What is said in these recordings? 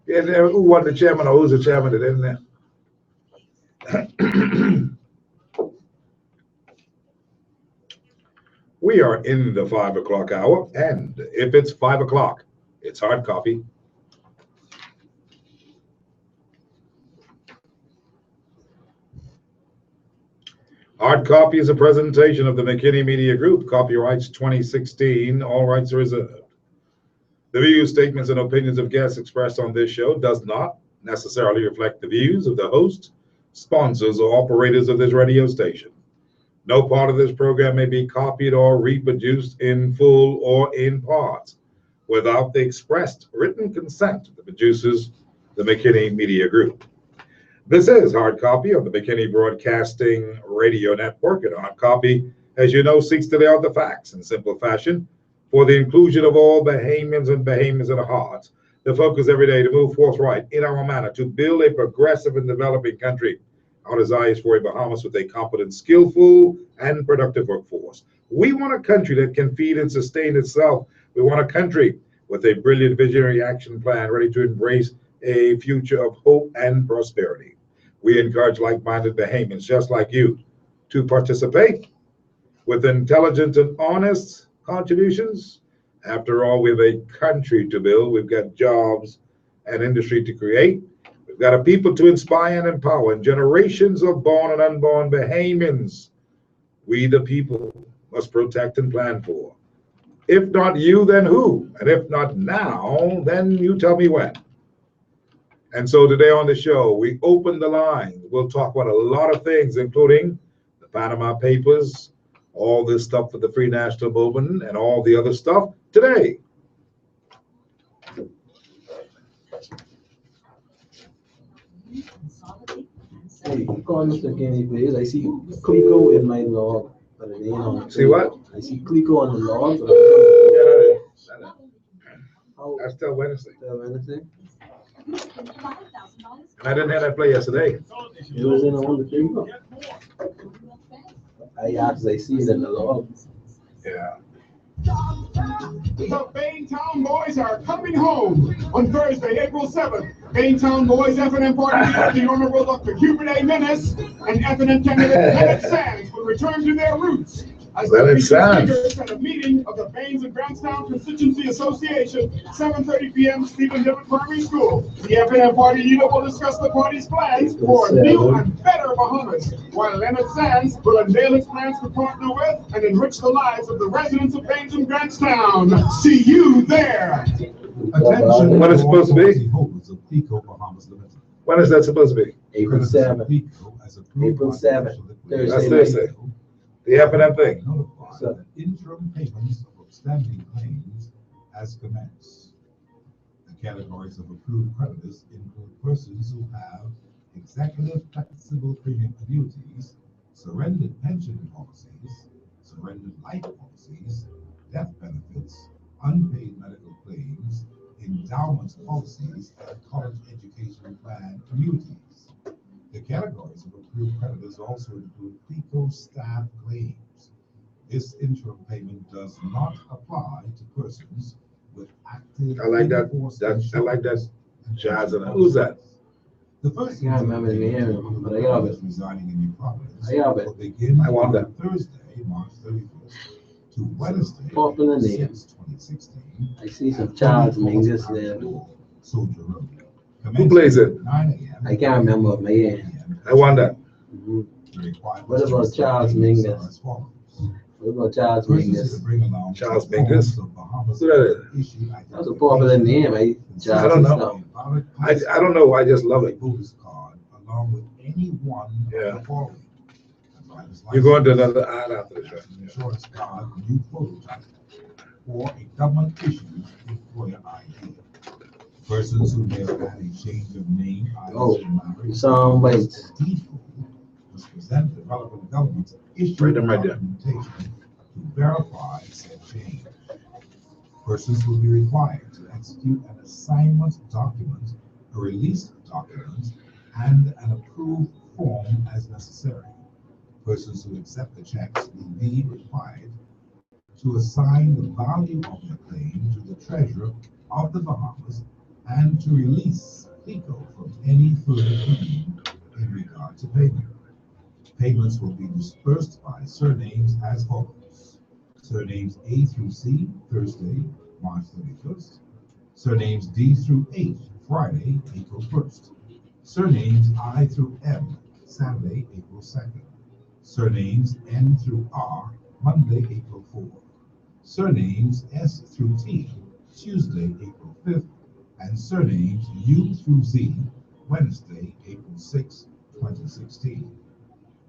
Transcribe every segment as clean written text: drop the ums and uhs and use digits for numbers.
Yeah, who was the chairman or who's the chairman that in there? We are in the 5 o'clock hour, and if it's 5 o'clock, it's hard copy. Hard copy is a presentation of the McKinney Media Group, copyrights 2016, all rights are reserved. The views, statements, and opinions of guests expressed on this show does not necessarily reflect the views of the host, sponsors, or operators of this radio station. No part of this program may be copied or reproduced in full or in parts without the expressed written consent of the producers, the McKinney Media Group. This is Hard Copy of the McKinney Broadcasting Radio Network, and Hard Copy, as you know, seeks to lay out the facts in simple fashion for the inclusion of all Bahamians and Bahamians at heart. The focus every day to move forthright in our manner to build a progressive and developing country. Our desire is for a Bahamas with a competent, skillful, and productive workforce. We want a country that can feed and sustain itself. We want a country with a brilliant visionary action plan ready to embrace a future of hope and prosperity. We encourage like-minded Bahamians just like you to participate with intelligent and honest contributions. After all, we have a country to build. We've got jobs and industry to create. We've got a people to inspire and empower, and generations of born and unborn Bahamians we the people must protect and plan for. If not you, then who? And if not now, then you tell me when. And so today on the show, we open the lines. We'll talk about a lot of things, including the Panama Papers, all this stuff for the Free National Movement, and all the other stuff today. Hey, call Mr. Kenny, please. I see Clico in my log, but it ain't on. See what? I see Clico on the log, but That's still Wednesday. anything. And I didn't have that play yesterday. It was in on the Clico. I see it in the log. Yeah. The Baintown Boys are coming home on Thursday, April 7th. Baintown Boys F&M party leader, the Honorable Dr. Hubert A. Menace, and F&M candidate Leonard Sands will return to their roots as Leonard the Sands. speakers at a meeting of the Baines and Grantstown Constituency Association, 7:30 p.m. Stephen Dillon Primary School. The F&M party leader will discuss the party's plans for a new and better Bahamas, while Leonard Sands will unveil his plans to partner with and enrich the lives of the residents of Baines and Grantstown. See you there. Attention, when is it supposed to be? When is that supposed to be? April 7th. April 7th. That's Thursday. Thursday. The F&M thing. So- Interim payments of outstanding claims has commenced. The categories of approved creditors include persons who have executive flexible premium annuities, surrendered pension policies, surrendered life policies, death benefits, unpaid medical claims, endowment policies, and college education plan annuities. The categories of approved creditors also include FICO staff claims. This interim payment does not apply to persons with active. I like that. in-force I like that insurance and jazz in it. pension Who's that? The first. I can't remember the name, but I got it. Residing in your properties. I got it. Will begin I want on Thursday, March 31st to Wednesday, Popular name. 2016. I see some Charles Mingus there. Soldier Road. Who plays it? 9 a.m. I can't remember, man. I want that. Mhm. The requirements What about to Charles payments Mingus? are as follows. What about Charles Persons Mingus? who bring along Charles forms Mingus? of Bahamas Who that issued That was a popular name. I I don't know. identification, I don't know. I just love it. Voters card along with any one of Yeah. the following. A driver's You're going to license, another ad after this, right? an insurance card, new phototype, or a government issued employer ID. Persons who may have had a change of name, Oh, either marriage, sound bites. deed must present the relevant government issued Write them right there. documentation to verify said change. Persons will be required to execute an assignment document, a release document, and an approved form as necessary. Persons who accept the checks will be required to assign the value of their claim to the treasurer of the Bahamas and to release CLECO from any further premium in regard to payment. Payments will be dispersed by surnames as follows. Surnames A through C, Thursday, March 31st. Surnames D through H, Friday, April 1st. Surnames I through M, Saturday, April 2nd. Surnames N through R, Monday, April 4th. Surnames S through T, Tuesday, April 5th. And surnames U through Z, Wednesday, April 6, 2016.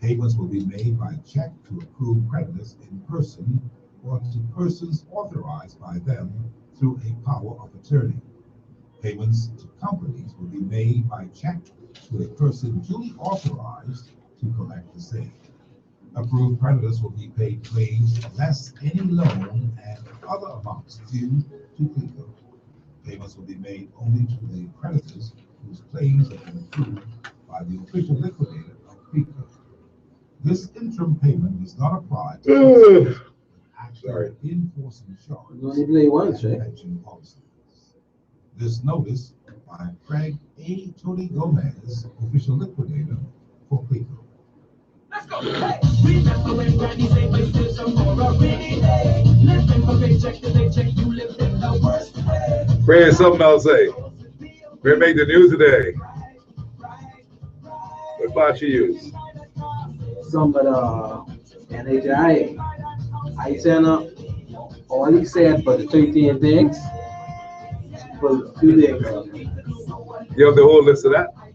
Payments will be made by check to approved creditors in person or to persons authorized by them through a power of attorney. Payments to companies will be made by check to a person duly authorized to collect the same. Approved creditors will be paid claims less any loan and other amounts due to CLECO. Payments will be made only to the creditors whose claims have been approved by the official liquidator of CLECO. This interim payment does not apply to actual in-force insurance You only play once, and right? pension policies. This notice by Craig A. Tony Gomez, official liquidator for CLECO. Let's go. Hey, remember when Granny said we still some more a rainy day. Living from paycheck to paycheck, you lived in the worst way. Ray, something else say. Ray made the news today. What bot you use? Some of the NHI, I sent up all he said for the 13 things for a few days ago. You have the whole list of that? I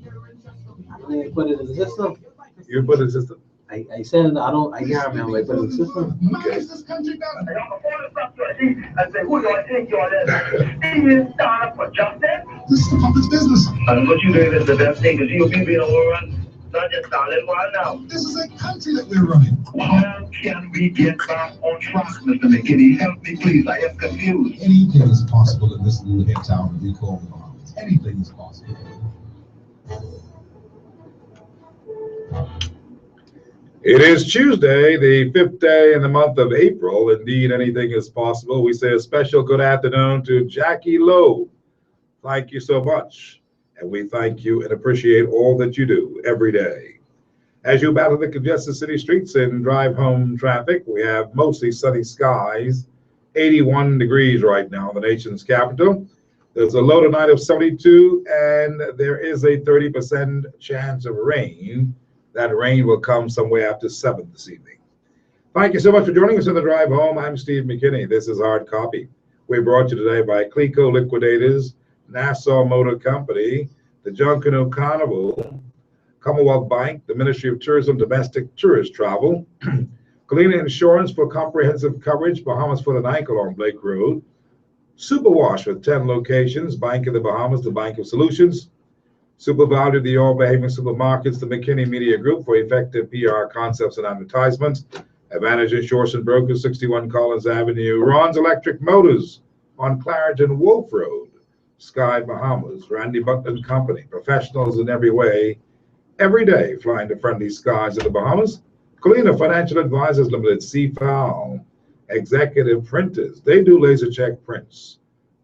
didn't put it in the system. You put it in the system? I sent it, I can't remember, I put it in the system. Okay. This country down. I say, who do I think you're that? He is starting up for justice. This is the public's business. And what you doing is the best thing, because you'll be overrun. Not just darling one now. This is a country that we're running. How can we get back on track, Mr. McKinney? Help me, please. I am confused. Anything is possible in this little hill town that we call the Bahamas. Anything is possible. It is Tuesday, the 5th day in the month of April. Indeed, anything is possible. We say a special good afternoon to Jackie Lowe. Thank you so much. And we thank you and appreciate all that you do every day. As you battle the congested city streets and drive home traffic, we have mostly sunny skies, 81 degrees right now in the nation's capital. There's a low tonight of 72, and there is a 30% chance of rain. That rain will come somewhere after 7 this evening. Thank you so much for joining us on the drive home. I'm Steve McKinney. This is Hard Copy. We're brought to you today by CLECO Liquidators, Nassau Motor Company, the Junkanoo Carnival, Commonwealth Bank, the Ministry of Tourism, Domestic Tourist Travel, Colina Insurance for comprehensive coverage, Bahamas Foot and Ankle on Blake Road, Superwash with 10 locations, Bank of the Bahamas, the Bank of Solutions, SuperValue, the All Behaving Supermarkets, the McKinney Media Group for effective PR concepts and advertisements, Advantage Insurance and Brokers, 61 Collins Avenue, Ron's Electric Motors on Clarendon Wolf Road, Sky Bahamas, Randy Butler and Company, professionals in every way, every day flying to friendly skies of the Bahamas, Colina Financial Advisors Limited, CFAL, Executive Printers, they do laser check prints,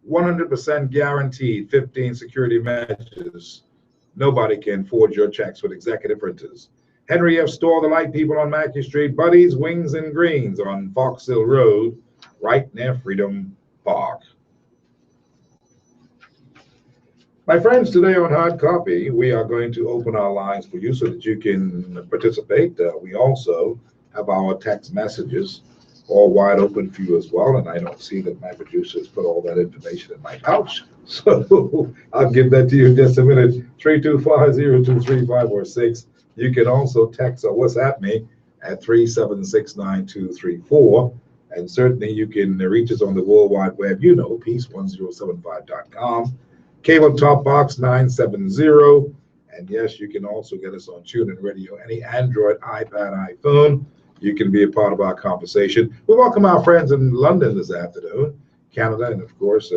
100% guaranteed, 15 security measures. Nobody can forge your checks with Executive Printers. Henry F. Store, the light people on Mackey Street, Buddies, Wings and Greens on Fox Hill Road, right near Freedom Park. My friends, today on Hard Copy, we are going to open our lines for you so that you can participate. We also have our text messages all wide open for you as well, and I don't see that my producers put all that information in my pouch, so I'll give that to you in just a minute. 325-023-546. You can also text or WhatsApp me at 376-9234, and certainly you can reach us on the World Wide Web, peace1075.com, cable top box 970, and yes, you can also get us on TuneIn Radio, any Android, iPad, iPhone. You can be a part of our conversation. We welcome our friends in London this afternoon, Canada, and of course,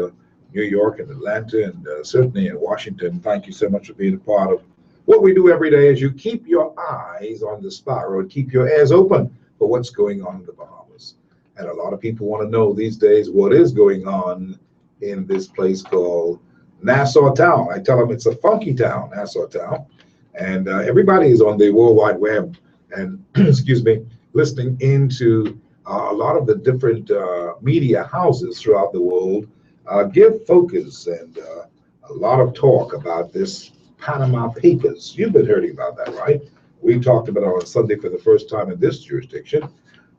New York and Atlanta, and certainly in Washington. Thank you so much for being a part of what we do every day. Is you keep your eyes on the spiral, keep your ears open for what's going on in the Bahamas. And a lot of people want to know these days what is going on in this place called Nassau town. I tell them it's a funky town, Nassau town. And everybody is on the World Wide Web and, excuse me, listening into a lot of the different media houses throughout the world give focus and a lot of talk about this Panama Papers. You've been hearing about that, right? We talked about it on Sunday for the first time in this jurisdiction.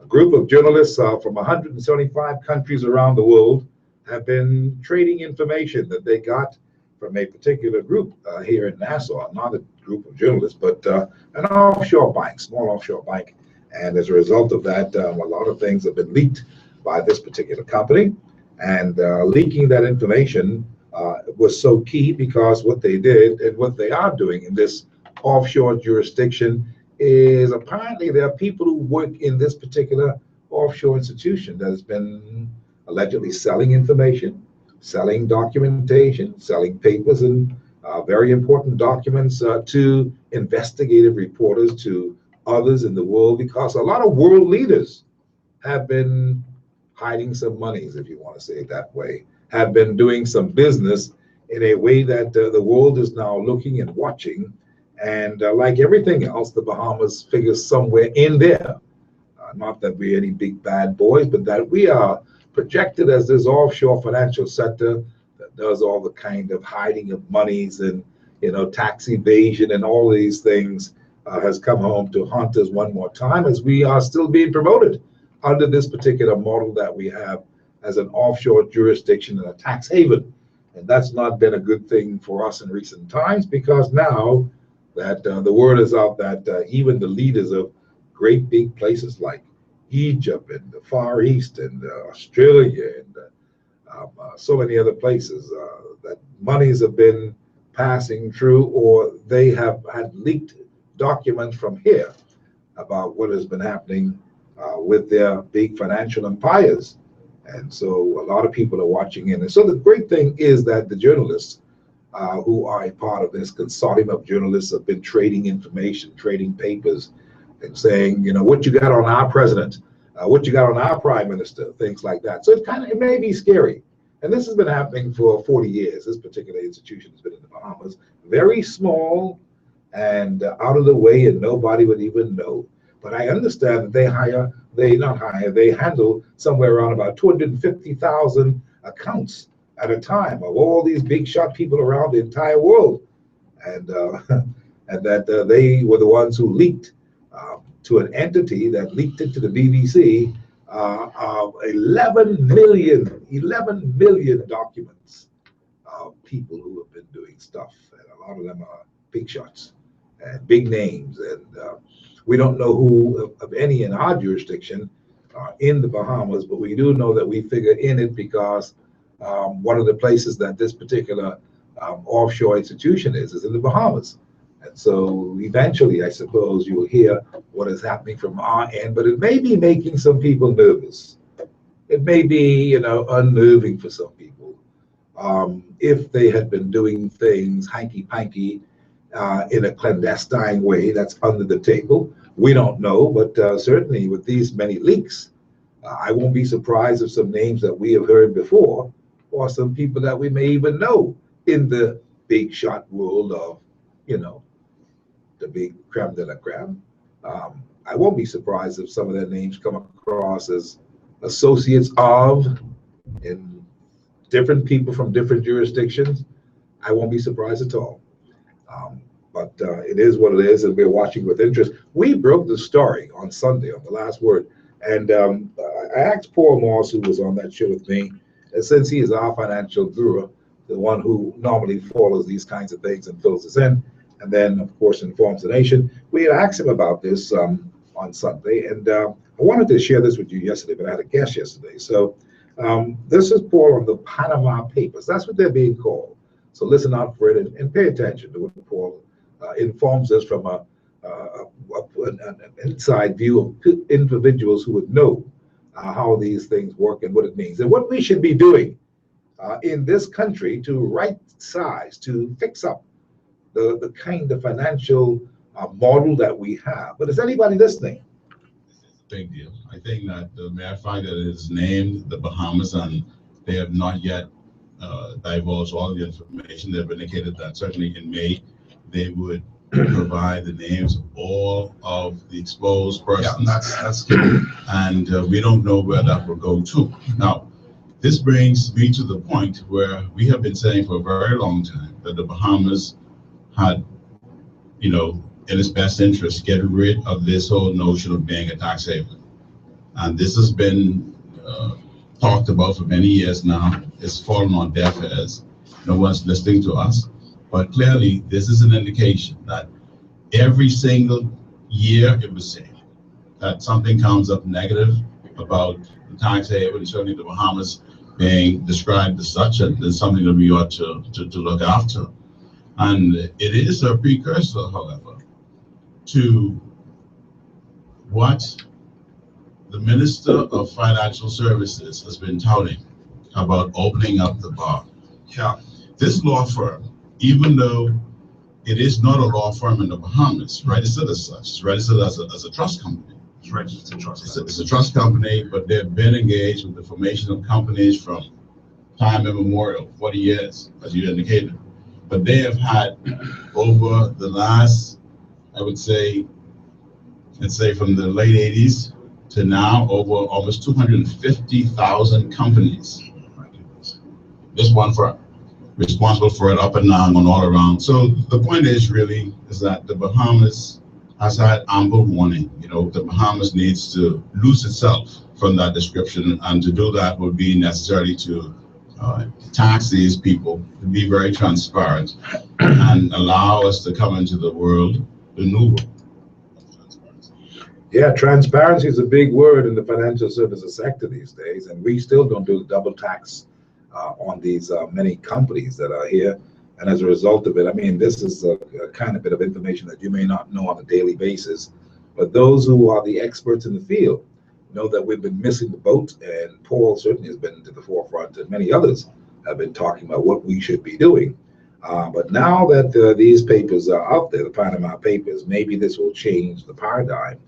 A group of journalists from 175 countries around the world have been trading information that they got from a particular group here in Nassau, not a group of journalists, but an offshore bank, small offshore bank. And as a result of that, a lot of things have been leaked by this particular company. And leaking that information was so key because what they did and what they are doing in this offshore jurisdiction is apparently there are people who work in this particular offshore institution that has been allegedly selling information, selling documentation, selling papers and very important documents to investigative reporters, to others in the world, because a lot of world leaders have been hiding some monies, if you want to say it that way, have been doing some business in a way that the world is now looking and watching. And like everything else, the Bahamas figures somewhere in there. Not that we're any big bad boys, but that we are projected as this offshore financial sector that does all the kind of hiding of monies and, you know, tax evasion and all these things has come home to haunt us one more time, as we are still being promoted under this particular model that we have as an offshore jurisdiction and a tax haven. And that's not been a good thing for us in recent times, because now that the word is out that even the leaders of great big places like Egypt and the Far East and Australia and so many other places, that monies have been passing through, or they have had leaked documents from here about what has been happening with their big financial empires. And so a lot of people are watching in. And so the great thing is that the journalists who are a part of this consortium of journalists have been trading information, trading papers, and saying, you know, what you got on our president, what you got on our prime minister, things like that. So it may be scary. And this has been happening for 40 years. This particular institution has been in the Bahamas, very small and out of the way, and nobody would even know. But I understand that they handle somewhere around about 250,000 accounts at a time of all these big shot people around the entire world. And and that they were the ones who leaked to an entity that leaked it to the BBC 11 million documents of people who have been doing stuff. And a lot of them are big shots and big names. And we don't know who of any in our jurisdiction in the Bahamas, but we do know that we figure in it because one of the places that this particular offshore institution is in the Bahamas. And so eventually, I suppose you'll hear what is happening from our end, but it may be making some people nervous. It may be, you know, unnerving for some people. If they had been doing things hanky-panky in a clandestine way that's under the table, we don't know, but certainly with these many leaks, I won't be surprised if some names that we have heard before, or some people that we may even know in the big shot world of, you know, the big creme de la creme. I won't be surprised if some of their names come across as associates of in different people from different jurisdictions. I won't be surprised at all. But it is what it is, and we're watching with interest. We broke the story on Sunday on The Last Word, and I asked Paul Moss, who was on that show with me, and since he is our financial guru, the one who normally follows these kinds of things and fills us in, and then, of course, informs the nation. We had asked him about this on Sunday, and I wanted to share this with you yesterday, but I had a guest yesterday. So this is Paul on the Panama Papers. That's what they're being called. So listen out for it and pay attention to what Paul informs us from an inside view of individuals who would know how these things work and what it means, and what we should be doing in this country to right size, to fix up the kind of financial model that we have. But is anybody listening? Big deal. I think that the mere fact that it is named the Bahamas and they have not yet divulge all the information. They've indicated that certainly in May, they would provide the names of all of the exposed persons. That's good. And we don't know where that will go to. Now, this brings me to the point where we have been saying for a very long time that the Bahamas had, in its best interest, get rid of this whole notion of being a tax haven. And this has been talked about for many years now. It's fallen on deaf ears. No one's listening to us. But clearly, this is an indication that every single year it was said that something comes up negative about the tax haven, certainly the Bahamas being described as such, and there's something that we ought to look after. And it is a precursor, however, to what the Minister of Financial Services has been touting about opening up the bar. Yeah. This law firm, even though it is not a law firm in the Bahamas, registered as such, it's registered as a trust company. It's registered as a trust. It's a trust company, but they've been engaged with the formation of companies from time immemorial, 40 years, as you indicated. But they have had over the last, I would say, let's say from the late 80s to now, over almost 250,000 companies. This one firm responsible for it up and down and all around. So the point is that the Bahamas has had ample warning. The Bahamas needs to loose itself from that description, and to do that would be necessary to tax these people, to be very transparent, and allow us to come into the world, the new world. Yeah, transparency is a big word in the financial services sector these days, and we still don't do the double tax on these many companies that are here. And as a result of it, I mean, this is a kind of bit of information that you may not know on a daily basis, but those who are the experts in the field know that we've been missing the boat, and Paul certainly has been to the forefront, and many others have been talking about what we should be doing. But now that these papers are out there, the Panama Papers, maybe this will change the paradigm,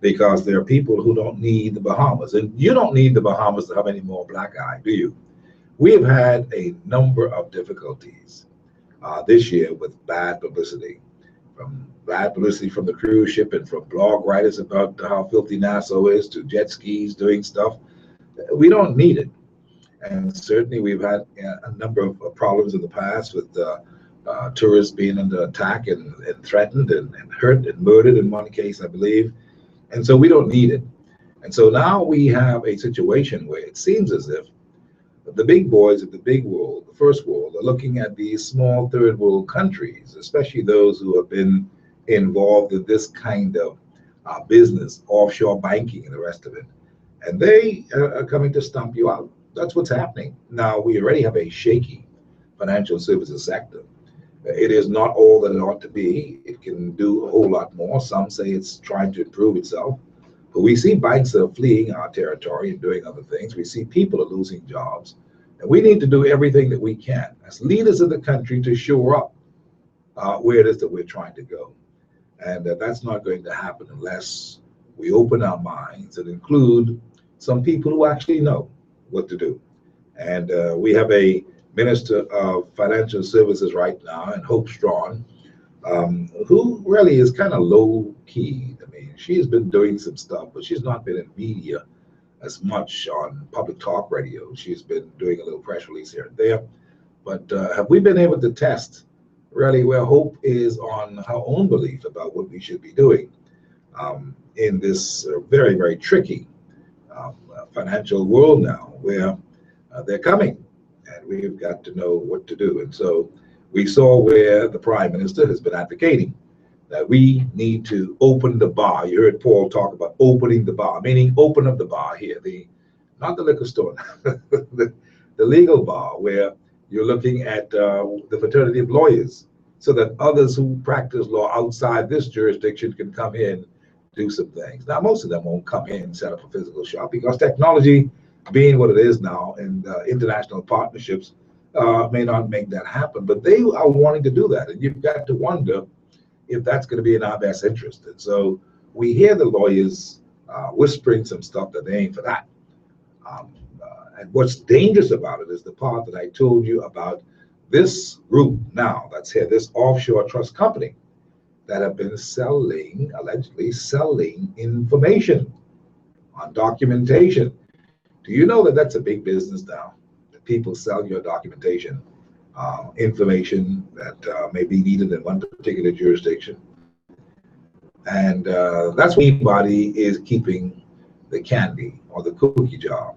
because there are people who don't need the Bahamas, and you don't need the Bahamas to have any more black eye, do you? We have had a number of difficulties this year with bad publicity, from the cruise ship and from blog writers about how filthy Nassau is, to jet skis doing stuff. We don't need it. And certainly we've had a number of problems in the past with tourists being under attack and threatened and hurt and murdered in one case, I believe. And so we don't need it. And so now we have a situation where it seems as if the big boys of the big world, the first world, are looking at these small third world countries, especially those who have been involved in this kind of business, offshore banking and the rest of it. And they are coming to stump you out. That's what's happening. Now, we already have a shaky financial services sector. It is not all that it ought to be. It can do a whole lot more. Some say it's trying to improve itself. But we see banks are fleeing our territory and doing other things. We see people are losing jobs. And we need to do everything that we can as leaders of the country to shore up where it is that we're trying to go. And that's not going to happen unless we open our minds and include some people who actually know what to do. And we have a Minister of Financial Services right now, and Hope Strachan, who really is kind of low key. I mean, she has been doing some stuff, but she's not been in media as much on public talk radio. She's been doing a little press release here and there. But have we been able to test really where Hope is on her own belief about what we should be doing in this very, very tricky financial world now, where they're coming and we've got to know what to do. And so we saw where the Prime Minister has been advocating that we need to open the bar. You heard Paul talk about opening the bar, meaning open up the bar here, not the liquor store, the legal bar, where you're looking at the fraternity of lawyers, so that others who practice law outside this jurisdiction can come in, do some things. Now, most of them won't come in and set up a physical shop, because technology being what it is now, and international partnerships may not make that happen, but they are wanting to do that. And you've got to wonder if that's going to be in our best interest. And so we hear the lawyers whispering some stuff that they ain't for that. And what's dangerous about it is the part that I told you about this group now that's here, this offshore trust company that have been selling, allegedly selling information on documentation. Do you know that that's a big business now? That people sell your documentation, information that may be needed in one particular jurisdiction. And that's why anybody is keeping the candy or the cookie jar.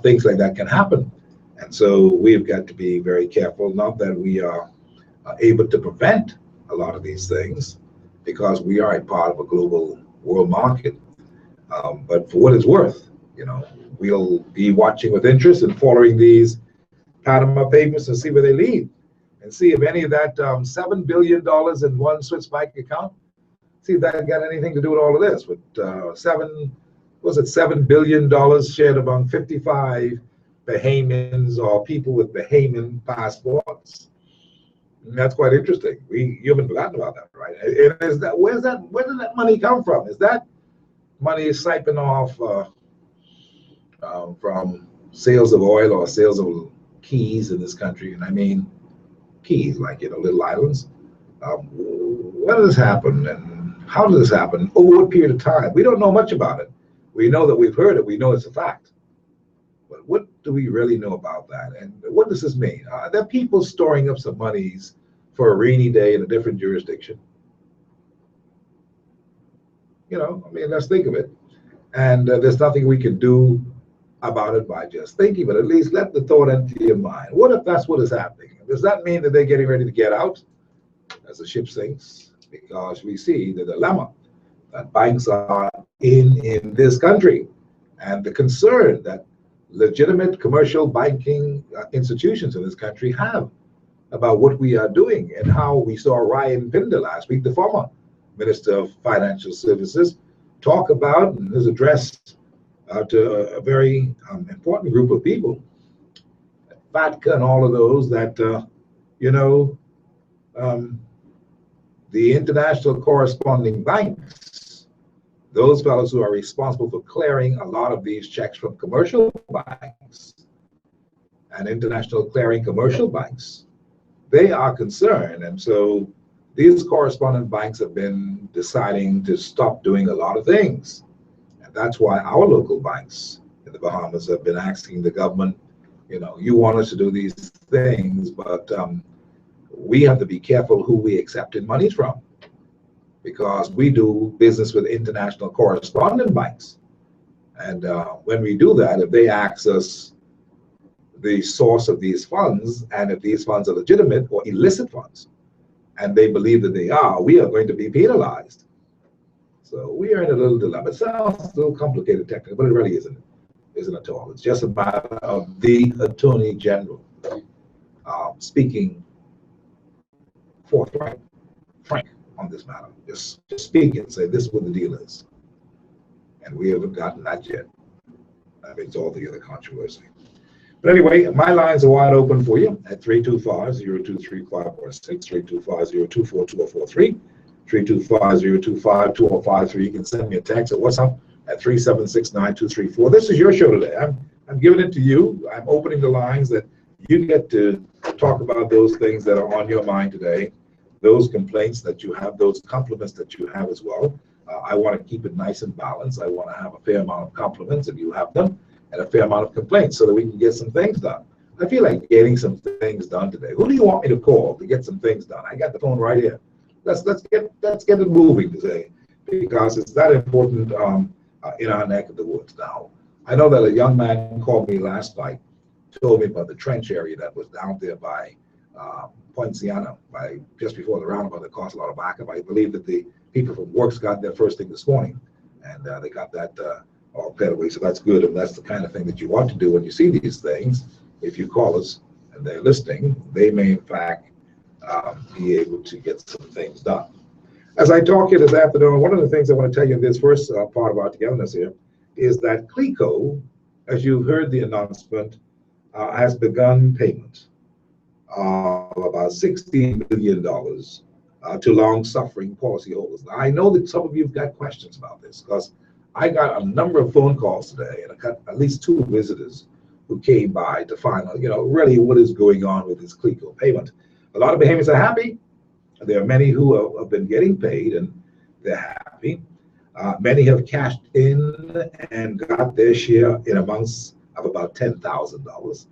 Things like that can happen. And so we've got to be very careful, not that we are able to prevent a lot of these things because we are a part of a global world market. But for what it's worth, we'll be watching with interest and following these Panama Papers and see where they lead and see if any of that $7 billion in one Swiss bank account, see if that got anything to do with all of this. With $7 billion shared among 55 Bahamians or people with Bahamian passports. And that's quite interesting. You haven't forgotten about that, right? And where did that money come from? Is that money siphoned off from sales of oil or sales of keys in this country? And I mean keys, like little islands. When does this happen, and how does this happen? Over what period of time? We don't know much about it. We know that we've heard it. We know it's a fact. But what do we really know about that? And what does this mean? Are there people storing up some monies for a rainy day in a different jurisdiction? Let's think of it. And there's nothing we can do about it by just thinking, but at least let the thought enter your mind. What if that's what is happening? Does that mean that they're getting ready to get out as the ship sinks? Because we see the dilemma that banks are in this country and the concern that legitimate commercial banking institutions in this country have about what we are doing, and how we saw Ryan Pinder last week, the former Minister of Financial Services, talk about in his address to a very important group of people, FATCA and all of those, that, the international corresponding banks, those fellows who are responsible for clearing a lot of these checks from commercial banks and international clearing commercial banks, they are concerned. And so these correspondent banks have been deciding to stop doing a lot of things. And that's why our local banks in the Bahamas have been asking the government, you want us to do these things, but we have to be careful who we accepted monies from, because we do business with international correspondent banks. And when we do that, if they ask us the source of these funds, and if these funds are legitimate or illicit funds, and they believe that they are, we are going to be penalized. So we are in a little dilemma. It sounds a little complicated technically, but it really isn't at all. It's just a matter of the Attorney General speaking forthright, frank on this matter. Just speak and say this is what the deal is. And we haven't gotten that yet. That makes all the other controversy. But anyway, my lines are wide open for you at 325-023546, 325-024-2043, 325-025-2053. You can send me a text at WhatsApp at 376-9234. This is your show today. I'm giving it to you. I'm opening the lines that you get to talk about those things that are on your mind today, those complaints that you have, those compliments that you have as well. I want to keep it nice and balanced. I want to have a fair amount of compliments if you have them, and a fair amount of complaints so that we can get some things done. I feel like getting some things done today. Who do you want me to call to get some things done? I got the phone right here. Let's get it moving today, because it's that important in our neck of the woods now. I know that a young man called me last night, told me about the trench area that was down there by Poinciana, by just before the roundabout that caused a lot of backup. I believe that the people from Works got there first thing this morning, and they got that all cleared away. So that's good, and that's the kind of thing that you want to do when you see these things. If you call us and they're listening, they may in fact be able to get some things done. As I talk here this afternoon, one of the things I want to tell you in this first part of our togetherness here is that CLECO, as you've heard the announcement, has begun payment of about $16 billion to long-suffering policyholders. Now, I know that some of you have got questions about this, because I got a number of phone calls today, and I got at least 2 visitors who came by to find out, really what is going on with this CLECO payment. A lot of Bahamians are happy. There are many who have been getting paid and they're happy. Many have cashed in and got their share in amounts of about $10,000.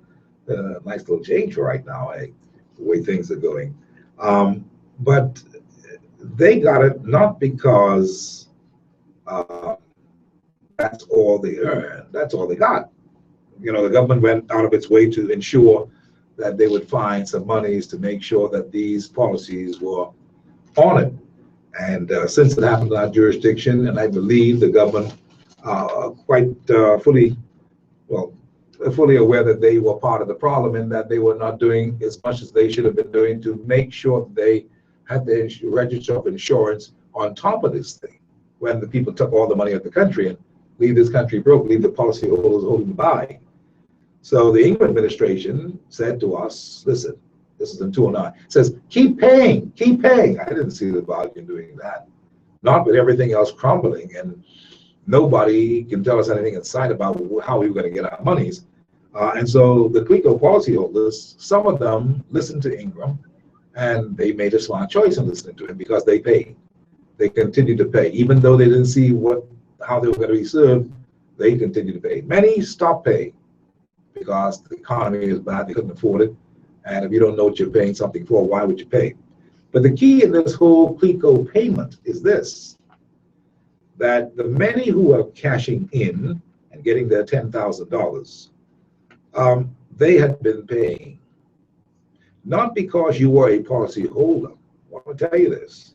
Nice little change right now, the way things are going. But they got it not because that's all they earned, that's all they got. The government went out of its way to ensure that they would find some monies to make sure that these policies were honored. And since it happened in our jurisdiction, and I believe the government quite fully aware that they were part of the problem and that they were not doing as much as they should have been doing to make sure that they had the register of insurance on top of this thing. When the people took all the money out of the country and leave this country broke, leave the policy holders holding the bag. So the Ingram administration said to us, listen, this is in 2009, says, keep paying. I didn't see the value in doing that. Not with everything else crumbling, and nobody can tell us anything inside about how we were going to get our monies. And so the CLECO policyholders, some of them listened to Ingram, and they made a smart choice in listening to him because they paid. They continued to pay. Even though they didn't see how they were going to be served, they continued to pay. Many stopped paying because the economy is bad, they couldn't afford it. And if you don't know what you're paying something for, why would you pay? But the key in this whole CLECO payment is this, that the many who are cashing in and getting their $10,000, they had been paying. Not because you were a policy holder, I want to tell you this,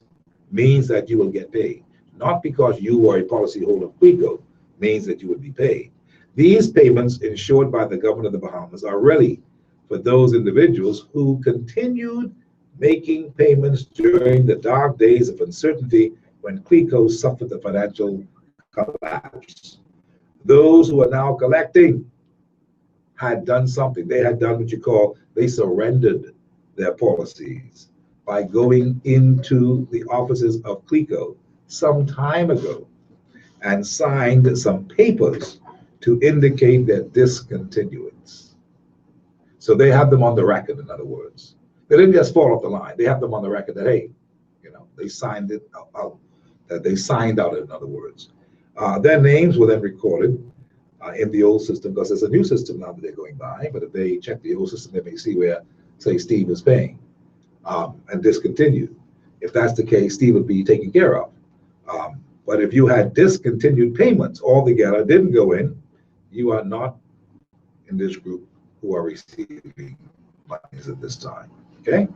means that you will get paid. Not because you were a policy holder of CLECO means that you would be paid. These payments insured by the government of the Bahamas are really for those individuals who continued making payments during the dark days of uncertainty when CLECO suffered the financial collapse. Those who are now collecting had done something. They had done what they surrendered their policies by going into the offices of CLECO some time ago and signed some papers to indicate their discontinuance. So they have them on the record, in other words. They didn't just fall off the line. They have them on the record that, hey, they signed it out, that they signed out, in other words. Their names were then recorded in the old system, because there's a new system now that they're going by, but if they check the old system, they may see where, say, Steve is paying and discontinued. If that's the case, Steve would be taken care of. But if you had discontinued payments altogether, didn't go in, you are not in this group who are receiving monies at this time, okay?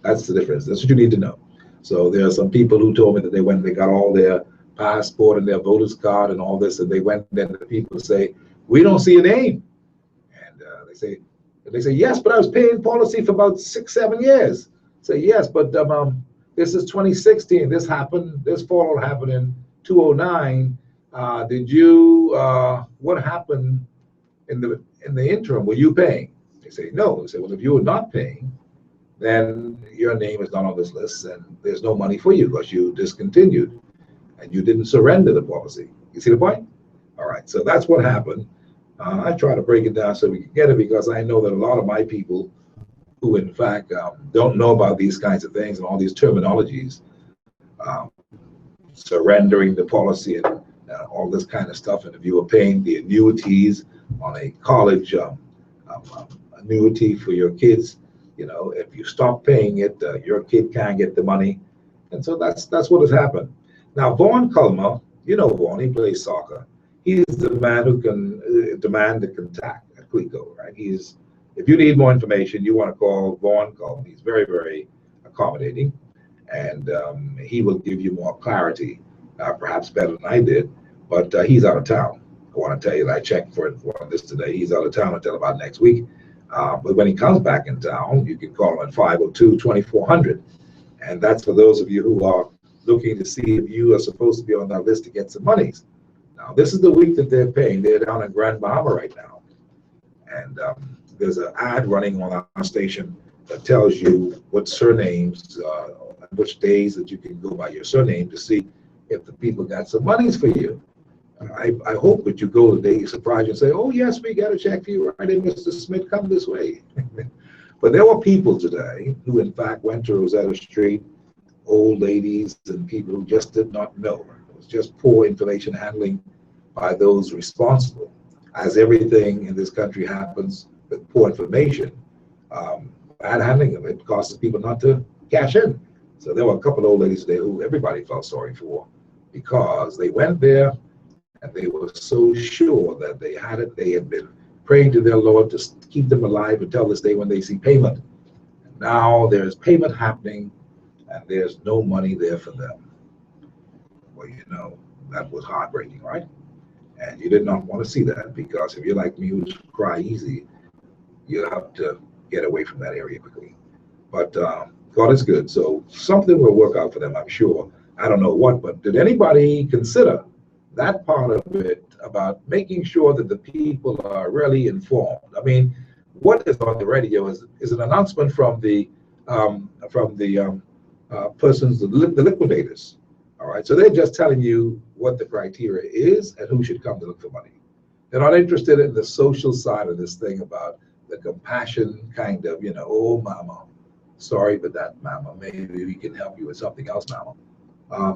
That's the difference. That's what you need to know. So there are some people who told me that they got all their passport and their voter's card and all this, and they went, and the people say, we don't see a name. And they say, yes, but I was paying policy for about 6-7 years. Say, yes, but this is 2016. This happened, this fall happened in 2009. Did you, what happened in the interim? Were you paying? They say, no. They say, well, if you were not paying, then your name is not on this list and there's no money for you because you discontinued and you didn't surrender the policy. You see the point? All right, so that's what happened. I try to break it down so we can get it, because I know that a lot of my people who in fact don't know about these kinds of things and all these terminologies, surrendering the policy and all this kind of stuff. And if you were paying the annuities on a college annuity for your kids, if you stop paying it, your kid can't get the money. And so that's what has happened. Now, Vaughn Culmer, Vaughn, he plays soccer. He's the man who can demand the contact at CLECO, right? If you need more information, you want to call Vaughn Culmer. He's very, very accommodating, and he will give you more clarity, perhaps better than I did, but he's out of town. I want to tell you that I checked for this today. He's out of town until about next week. But when he comes back in town, you can call him at 502-2400. And that's for those of you who are looking to see if you are supposed to be on that list to get some monies. Now, this is the week that they're paying. They're down in Grand Bahama right now. And there's an ad running on our station that tells you what surnames, which days that you can go by your surname to see if the people got some monies for you. I hope that you go today surprised and say, oh, yes, we got a check for you right in, Mr. Smith, come this way. But there were people today who, in fact, went to Rosetta Street, old ladies and people who just did not know. It was just poor information handling by those responsible. As everything in this country happens with poor information, bad handling of it causes people not to cash in. So there were a couple of old ladies there who everybody felt sorry for because they went there and they were so sure that they had it. They had been praying to their Lord to keep them alive until this day when they see payment. And now there's payment happening and there's no money there for them. Well, you know, that was heartbreaking, right? And you did not want to see that because if you're like me who's cry easy, you have to get away from that area quickly. But God is good. So something will work out for them, I'm sure. I don't know what, but did anybody consider that part of it about making sure that the people are really informed? I mean, what is on the radio is an announcement from the persons, the liquidators. All right, so they're just telling you what the criteria is and who should come to look for money. They're not interested in the social side of this thing about the compassion kind of, you know, oh, mama, sorry, but that mama, maybe we can help you with something else, mama.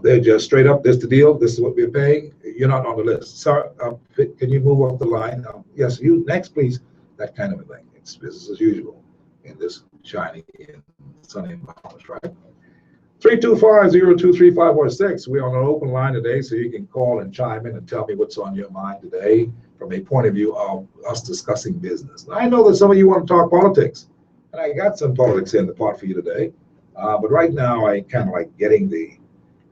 They're just straight up, this the deal, this is what we're paying, you're not on the list. Sorry, can you move off the line? Yes, you, next, please. That kind of a thing. It's business as usual in this shiny and sunny Bahamas, right? 325-023516. We're on an open line today, so you can call and chime in and tell me what's on your mind today from a point of view of us discussing business. I know that some of you want to talk politics, and I got some politics in the pot for you today. But right now, I kind of like getting the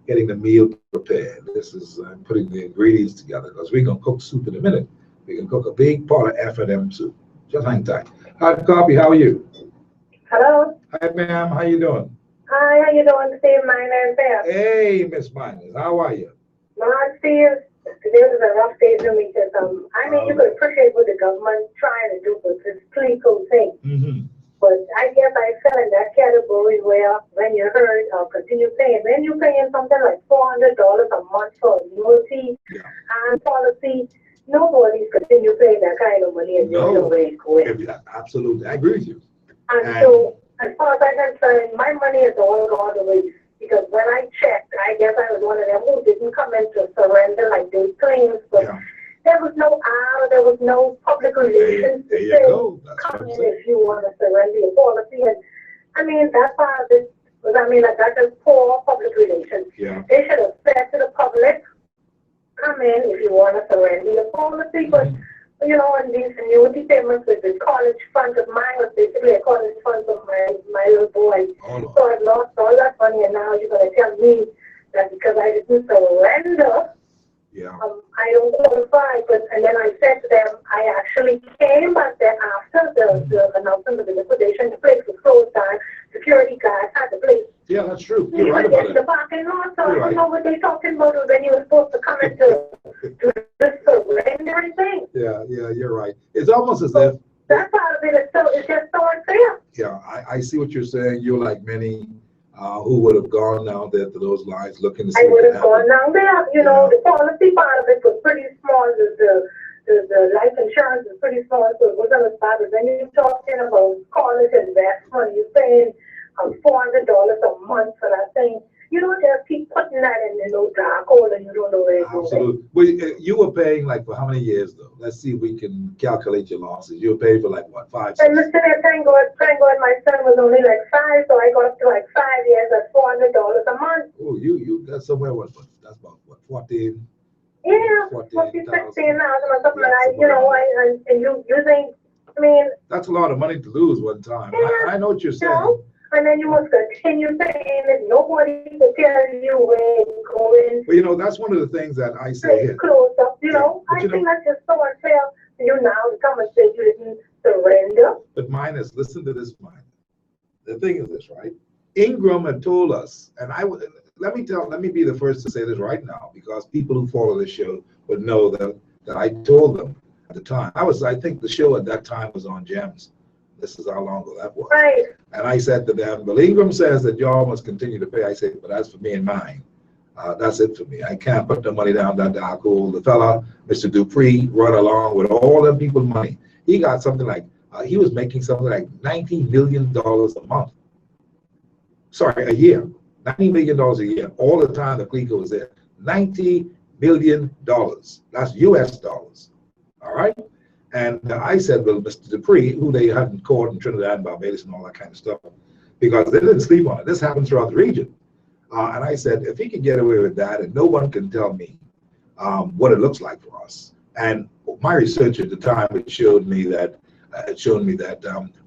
meal prepared. This is putting the ingredients together because we're gonna cook soup in a minute. We can cook a big pot of F&M soup. Just hang tight. Hi, Copy. How are you? Hello. Hi, ma'am. How you doing? Hi, how you doing, Steve? My name's Beth. Hey, Miss Miners. How are you? Lord, Steve, today was a rough day for me because, I mean, you could appreciate what the government trying to do with this legal thing. Mm-hmm. But I guess I fell in that category where when you heard continue paying, when you're paying something like $400 a month for annuity and policy, nobody's continue paying that kind of money and you know where it's going. Yeah, absolutely. I agree with you. And so, as far as I'm concerned, my money is all gone away. Because when I checked, I guess I was one of them who didn't come in to surrender like those claims. But there was no there was no public relations to say, come in if you want to surrender your policy. And I mean, that part of it was, I mean, like that's just poor public relations. Yeah. They should have said to the public, come in if you want to surrender your policy. But you know, and these annuity payments with the college fund of mine was basically a college fund of my little boy. So I lost all that money, and now you're going to tell me that because I didn't surrender, I don't qualify. And then I said to them, I actually came back there after the announcement of the liquidation. The place was closed down. Security guards had the place. Yeah, that's true. You're right about it. The parking lot, so I don't know what they're talking about when you were supposed to come into this surrendering thing. Yeah, you're right. It's almost as if that part of it is so, it's just so unfair. Yeah, I see what you're saying. You're like many who would have gone down there to those lines looking to see. I would have gone down there. You know, the policy part of it was pretty small. The life insurance is pretty small, so it wasn't as bad. But then you're talking about college investment, you're paying $400 a month for that thing. You don't just keep putting that in the no dark hole and you don't know where it's going. Absolutely. Well, you were paying like for how many years though? Let's see if we can calculate your losses. You were paying for like what, 5, 6? And Mr. Thank God, my son was only like 5, so I got up to like 5 years at $400 a month. Oh, you got somewhere that's about what, 14? Yeah, 16,000 or something like that. You know, and you think, I mean, that's a lot of money to lose one time. Yeah, I know what you're saying. You know? And then you must continue paying it. Nobody can tell you where it's going. Well, you know, that's one of the things that I say here. Close up, you know. I think that's just so unfair. You now come and say you didn't surrender. But Minus, listen to this, Minus. The thing is this, right? Ingram had told us, and let me be the first to say this right now, because people who follow this show would know that I told them at the time. I think the show at that time was on Gems. This is how long ago that was. Right. And I said to them, well, Ingram says that y'all must continue to pay. I said, but as for me and mine, That's it for me. I can't put the money down that dark hole. The fella, Mr. Dupree, run along with all them people's money. He got something like, he was making something like $90 million a month. Sorry, a year. $90 million a year. All the time the Clico was there. $90 million. That's US dollars. All right? And I said, well, Mr. Dupree, who they hadn't caught in Trinidad and Barbados and all that kind of stuff, because they didn't sleep on it. This happens throughout the region. And I said, if he can get away with that and no one can tell me what it looks like for us. And my research at the time, it showed me that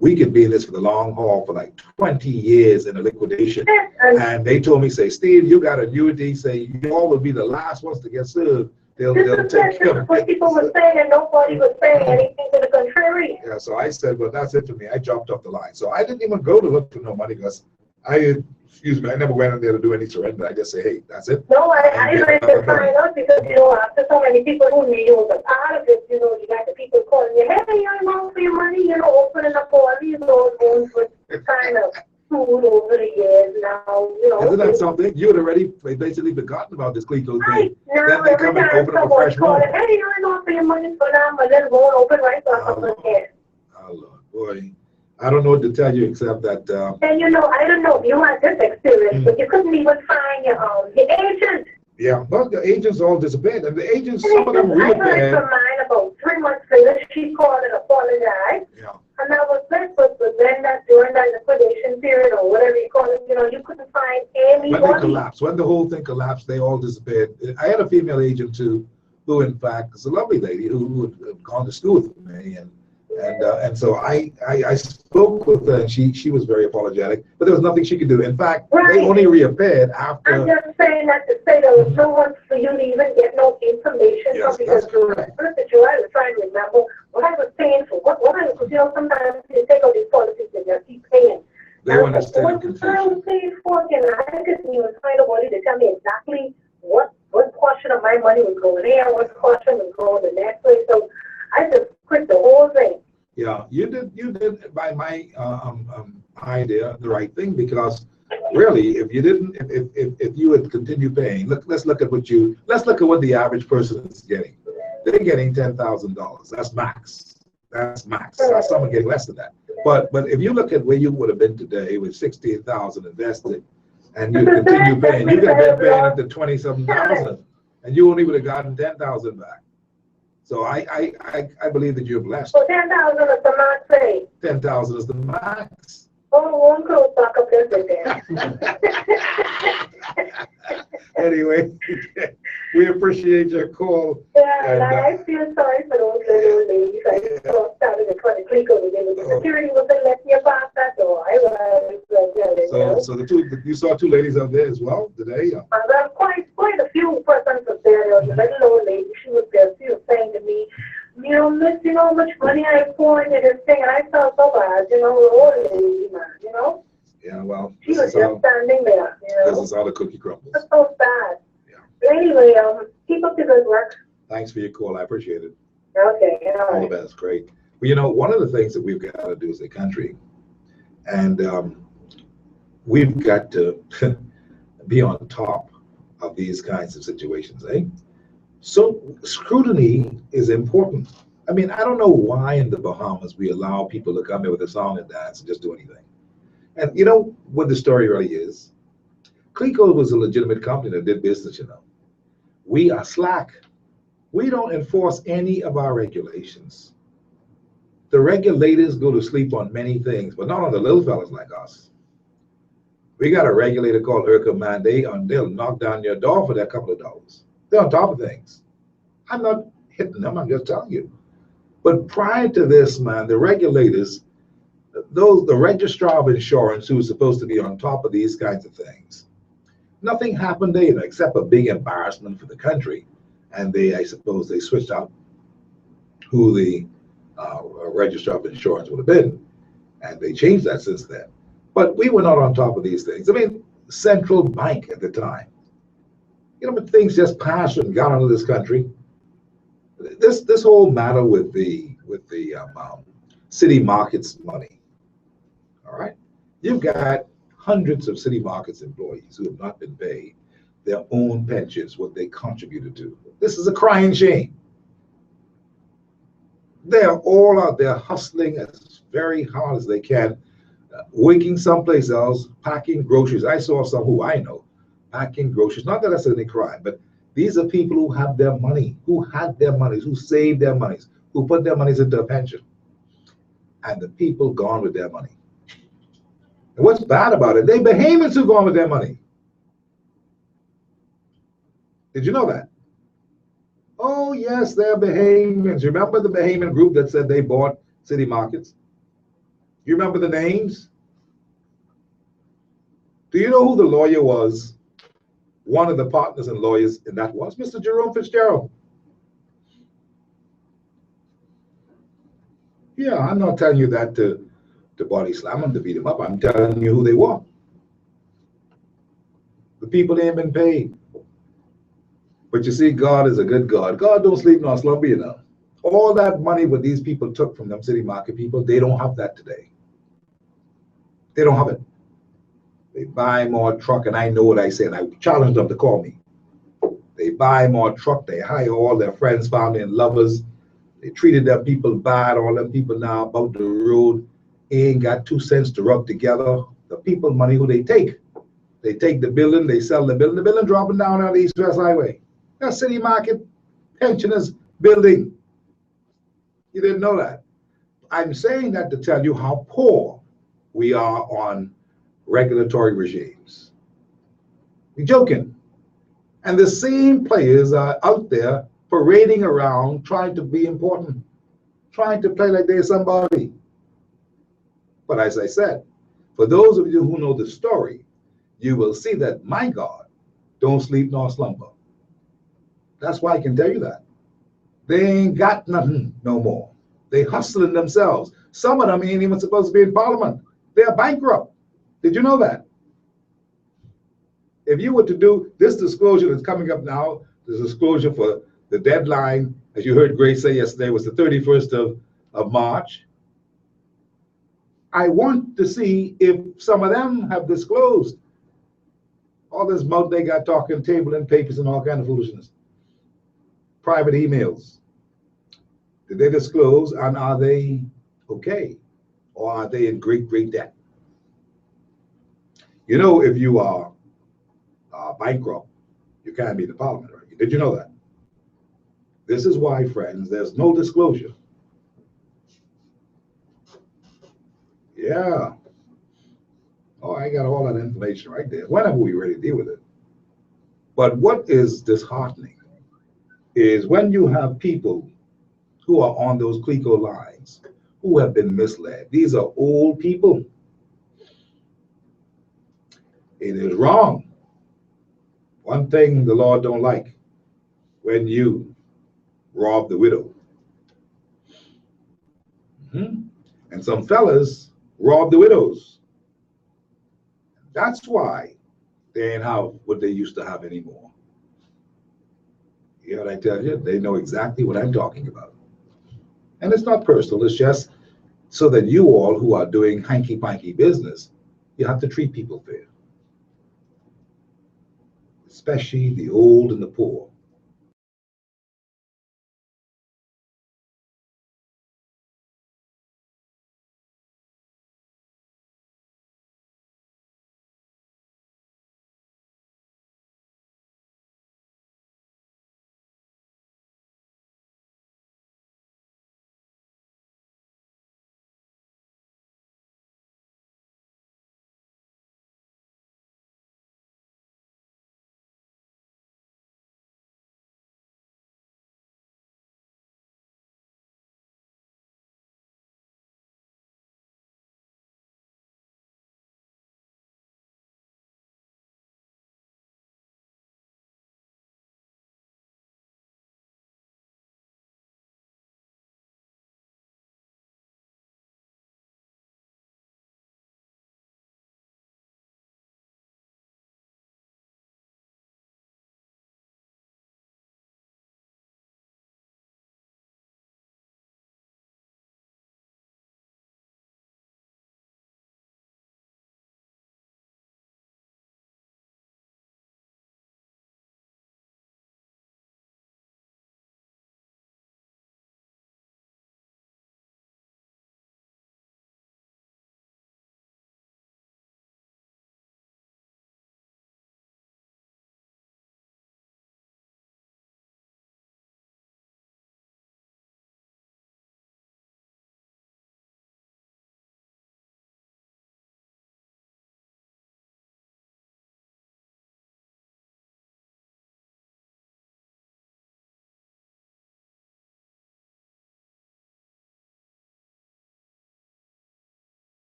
we could be in this for the long haul for like 20 years in a liquidation. And they told me, say, Steve, you got annuity, say, you all will be the last ones to get served. They'll take care of it. What people were saying, and nobody was saying anything to the contrary. Yeah, so I said, well, that's it for me. I jumped off the line. So I didn't even go to look for no money because I never went in there to do any surrender. I just say, hey, that's it. No, I went to find out because, after so many people who knew you was a part of it, you got the people calling you, hey, you're wrong for your money, opening up all these old homes with kind of food over the years now, Isn't that something? You had already basically forgotten about this Clico right. thing. Now, Then they every come and time open up a fresh someone room. calling, hey, you're wrong for your money, so now my little won't open right back up again. Oh, Lord, boy. I don't know what to tell you except that. And I don't know if you had this experience, but you couldn't even find your agent. Yeah, well, the agents all disappeared, and the agents, And some of them I really heard bad. from mine about 3 months later, she called and apologized. Yeah. And that was it, but then during that liquidation period or whatever you call it, you couldn't find When they anybody. collapsed, when the whole thing collapsed, they all disappeared. I had a female agent too, who in fact is a lovely lady who had gone to school with me, and so I spoke with her, and she was very apologetic, but there was nothing she could do. In fact, Right. they only reappeared I'm after. just saying that to say there was no one for you to even get no information Yes, from, that's because correct. I was trying to remember what I was paying for. What I was, sometimes you take out these policies and you keep paying. They were in a What state of I was confusion. paying for, and I couldn't even find nobody to tell me exactly what portion of my money was going there, what portion was going the next place. So I just quit the whole thing. Yeah, you did by my idea the right thing, because really, if you didn't, if you had continued paying, let's look at what the average person is getting. They're getting $10,000. That's max. That's max. Some are getting less than that. But if you look at where you would have been today with 16,000 invested, and you continue paying, you could have been paying up to 27,000, and you only would have gotten 10,000 back. So I believe that you're blessed. So 10,000 is the max pay. 10,000 is the max. Oh, one close back up everything. Anyway, we appreciate your call. Yeah, and And, I feel sorry for those little ladies. I started at 20 Clico again. The security wasn't letting you pass that door. I was So you saw two ladies out there as well today. There were quite a few persons up there. There was a little old lady. She was there. She was saying to me, miss, how much money I poured into this thing, and I felt so bad, old lady, man, Yeah, well, She was just standing there, this is how the cookie crumbles. That's so sad. Yeah. But anyway, keep up the good work. Thanks for your call. I appreciate it. Okay, all All the right. best. Great. Well, one of the things that we've got to do as a country, and we've got to be on top of these kinds of situations, eh? So scrutiny is important. I mean, I don't know why in the Bahamas we allow people to come here with a song and dance and just do anything. And you know what the story really is? Clico was a legitimate company that did business, We are slack. We don't enforce any of our regulations. The regulators go to sleep on many things, but not on the little fellas like us. We got a regulator called Urca Mandate, and they'll knock down your door for that couple of dollars. They're on top of things. I'm not hitting them, I'm just telling you. But prior to this, man, the regulators, the registrar of insurance who was supposed to be on top of these kinds of things, nothing happened there except a big embarrassment for the country. And I suppose they switched out who the registrar of insurance would have been. And they changed that since then. But we were not on top of these things. I mean, Central Bank at the time. But things just passed and got into this country. This whole matter with the city markets money. All right, you've got hundreds of city markets employees who have not been paid their own pensions, what they contributed to. This is a crying shame. They're all out there hustling as very hard as they can, working someplace else, packing groceries. I saw some who I know packing groceries. Not that that's any crime, but these are people who have their money, who had their monies, who saved their monies, who put their monies into a pension. And the people gone with their money. And what's bad about it? They behemoths who gone with their money. Did you know that? Oh, yes, they're behemoths. Remember the behemoth group that said they bought city markets? You remember the names? Do you know who the lawyer was? One of the partners and lawyers in that was Mr. Jerome Fitzgerald. Yeah, I'm not telling you that to body slam them, to beat them up. I'm telling you who they were. The people ain't been paid. But you see, God is a good God. God don't sleep nor slumber, you know. All that money what these people took from them city market people, they don't have that today. They don't have it. They buy more truck, and I know what I say, and I challenge them to call me. They buy more truck, they hire all their friends, family, and lovers. They treated their people bad. All them people now about the road ain't got 2 cents to rub together. The people money who they take the building, they sell the building dropping down on the East-West Highway. That's city market pensioners building. You didn't know that. I'm saying that to tell you how poor we are on regulatory regimes. You're joking. And the same players are out there parading around trying to be important, trying to play like they're somebody. But as I said, for those of you who know the story, you will see that my God don't sleep nor slumber. That's why I can tell you that. They ain't got nothing no more. They hustling themselves. Some of them ain't even supposed to be in Parliament. They're bankrupt. Did you know that? If you were to do this disclosure that's coming up now, this disclosure for the deadline, as you heard Grace say yesterday, was the 31st of March. I want to see if some of them have disclosed all this mouth they got talking, table and papers and all kind of foolishness. Private emails. Did they disclose, and are they okay? Or are they in great, great debt? You know, if you are bankrupt, you can't be in the Parliament, right? Did you know that? This is why, friends, there's no disclosure. Yeah. Oh, I got all that information right there. Whenever we're ready to deal with it. But what is disheartening is when you have people who are on those CLECO lines who have been misled. These are old people. It is wrong. One thing the Lord don't like, when you rob the widow. And some fellas rob the widows. That's why they ain't have what they used to have anymore. You know what I tell you? They know exactly what I'm talking about. And it's not personal, it's just so that you all who are doing hanky-panky business, you have to treat people fair. Especially the old and the poor.